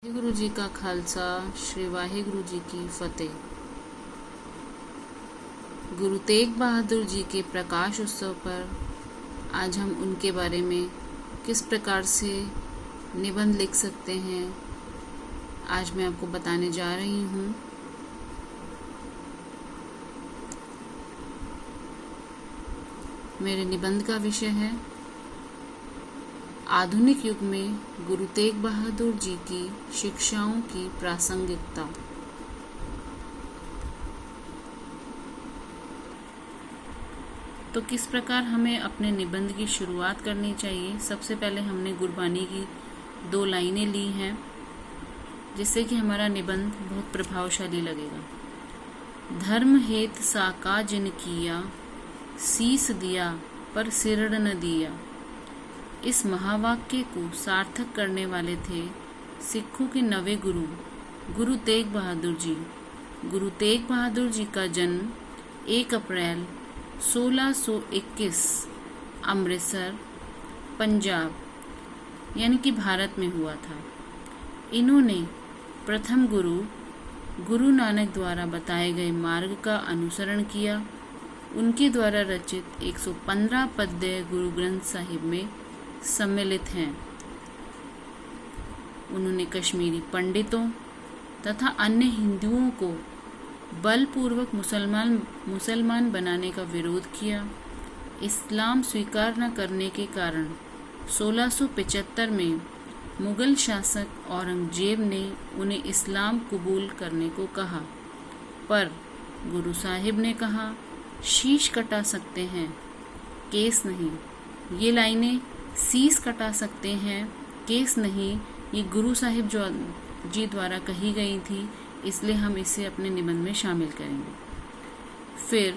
वाहिगुरु जी का खालसा, श्री वाहिगुरु जी की फतेह। गुरु तेग बहादुर जी के प्रकाश उत्सव पर आज हम उनके बारे में किस प्रकार से निबंध लिख सकते हैं, आज मैं आपको बताने जा रही हूँ। मेरे निबंध का विषय है आधुनिक युग में गुरु तेग बहादुर जी की शिक्षाओं की प्रासंगिकता। तो किस प्रकार हमें अपने निबंध की शुरुआत करनी चाहिए। सबसे पहले हमने गुरबानी की 2 लाइनें ली हैं, जिससे कि हमारा निबंध बहुत प्रभावशाली लगेगा। धर्म हेत साका जिन किया, शीस दिया पर सिर न दिया। इस महावाक्य को सार्थक करने वाले थे सिखों के नवे गुरु, गुरु तेग बहादुर जी। गुरु तेग बहादुर जी का जन्म 1 अप्रैल 1621 अमृतसर, पंजाब यानी कि भारत में हुआ था। इन्होंने प्रथम गुरु नानक द्वारा बताए गए मार्ग का अनुसरण किया। उनके द्वारा रचित 115 पद्य गुरु ग्रंथ साहिब में सम्मिलित हैं। उन्होंने कश्मीरी पंडितों तथा अन्य हिंदुओं को बलपूर्वक मुसलमान बनाने का विरोध किया। इस्लाम स्वीकार न करने के कारण 1675 में मुगल शासक औरंगजेब ने उन्हें इस्लाम कबूल करने को कहा, पर गुरु साहिब ने कहा, शीश कटा सकते हैं, केस नहीं। ये लाइनें शीश कटा सकते हैं, केस नहीं, ये गुरु साहिब जी द्वारा कही गई थी, इसलिए हम इसे अपने निबंध में शामिल करेंगे। फिर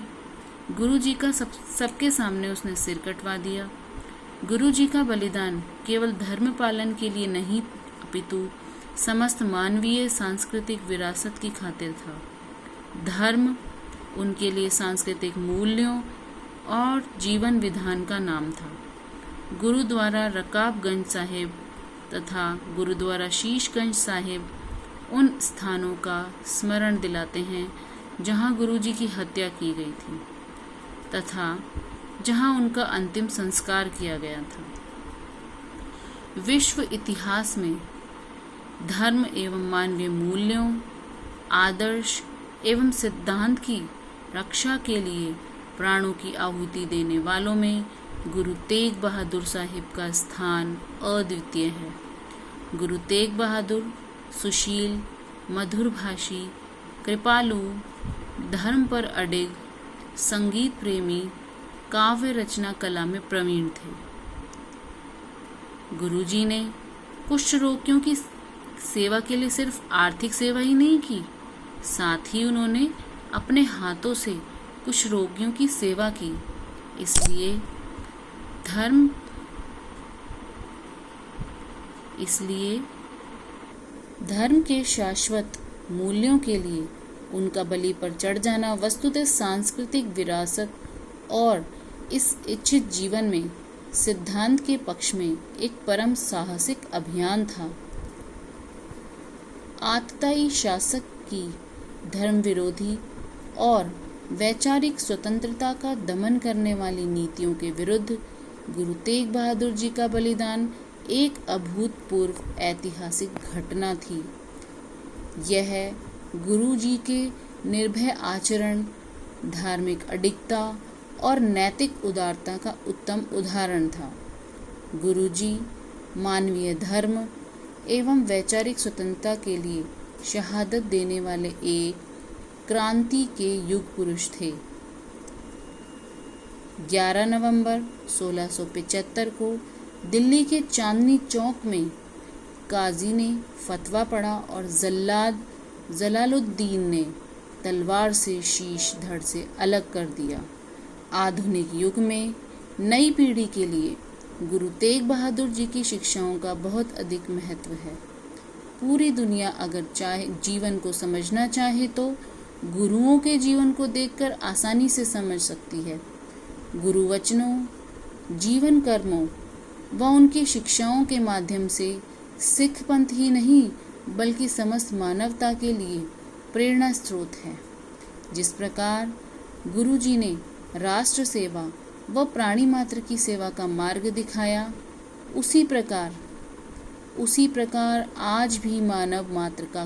गुरु जी का सबके सामने उसने सिर कटवा दिया। गुरु जी का बलिदान केवल धर्म पालन के लिए नहीं, अपितु समस्त मानवीय सांस्कृतिक विरासत की खातिर था। धर्म उनके लिए सांस्कृतिक मूल्यों और जीवन विधान का नाम था। गुरुद्वारा रकाबगंज साहिब तथा गुरुद्वारा शीशगंज साहिब उन स्थानों का स्मरण दिलाते हैं जहां गुरु जी की हत्या की गई थी तथा जहां उनका अंतिम संस्कार किया गया था। विश्व इतिहास में धर्म एवं मानवीय मूल्यों, आदर्श एवं सिद्धांत की रक्षा के लिए प्राणों की आहुति देने वालों में गुरु तेग बहादुर साहिब का स्थान अद्वितीय है। गुरु तेग बहादुर सुशील, मधुरभाषी, कृपालु, धर्म पर अडिग, संगीत प्रेमी, काव्य रचना कला में प्रवीण थे। गुरु जी ने कुष्ठ रोगियों की सेवा के लिए सिर्फ आर्थिक सेवा ही नहीं की, साथ ही उन्होंने अपने हाथों से कुछ रोगियों की सेवा की। इसलिए धर्म के शाश्वत मूल्यों के लिए उनका बलि पर चढ़ जाना वस्तुतः सांस्कृतिक विरासत और इस इच्छित जीवन में सिद्धांत के पक्ष में एक परम साहसिक अभियान था। आतताई शासक की धर्म विरोधी और वैचारिक स्वतंत्रता का दमन करने वाली नीतियों के विरुद्ध गुरु तेग बहादुर जी का बलिदान एक अभूतपूर्व ऐतिहासिक घटना थी। यह गुरु जी के निर्भय आचरण, धार्मिक अडिगता और नैतिक उदारता का उत्तम उदाहरण था। गुरु जी मानवीय धर्म एवं वैचारिक स्वतंत्रता के लिए शहादत देने वाले एक क्रांति के युग पुरुष थे। 11 नवंबर 1675 को दिल्ली के चांदनी चौक में काजी ने फतवा पढ़ा और जल्लाद जलालुद्दीन ने तलवार से शीश धड़ से अलग कर दिया। आधुनिक युग में नई पीढ़ी के लिए गुरु तेग बहादुर जी की शिक्षाओं का बहुत अधिक महत्व है। पूरी दुनिया अगर जीवन को समझना चाहे तो गुरुओं के जीवन को देखकर आसानी से समझ सकती है। गुरु वचनों, जीवन कर्मों व उनकी शिक्षाओं के माध्यम से सिख पंथ ही नहीं बल्कि समस्त मानवता के लिए प्रेरणा स्रोत है। जिस प्रकार गुरुजी ने राष्ट्र सेवा व प्राणी मात्र की सेवा का मार्ग दिखाया, उसी प्रकार आज भी मानव मात्र का